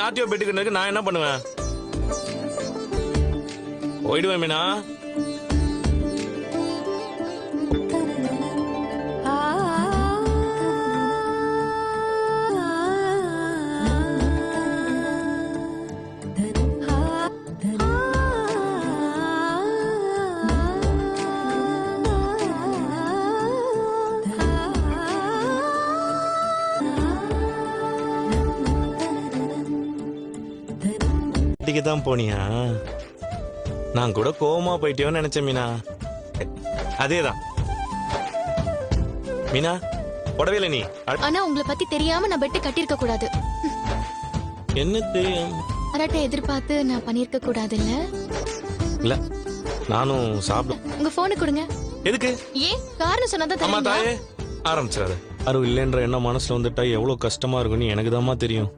RTO பெட்டுக்கு நான் என்ன பண்ணுவேன்? போயிடுவேன் மீனா. தான் போனியா? நான் கூட கோவமா போயிட்டேன்னு நினைச்சேன் மீனா. அதேதான் மீனா. உடவேல நீ. ஆனா உங்களை பத்தி தெரியாம நான் பெட்டு கட்டிருக்க கூடாது. என்ன தெரியும்? அரட்டை எதிர்பார்த்து நான் பண்ணிருக்க கூடாது. இல்ல நானும் சாப்பிடும். உங்க போனை கொடுங்க. எதுக்கு? ஏன் காரணம் சொன்னதா தெரியுமா? தாயே ஆரம்பிச்சிடாத. யாரும் இல்லைன்ற என்ன மனசுல வந்துட்டா எவ்வளவு கஷ்டமா இருக்கும்னு எனக்கு தான்மா தெரியும்.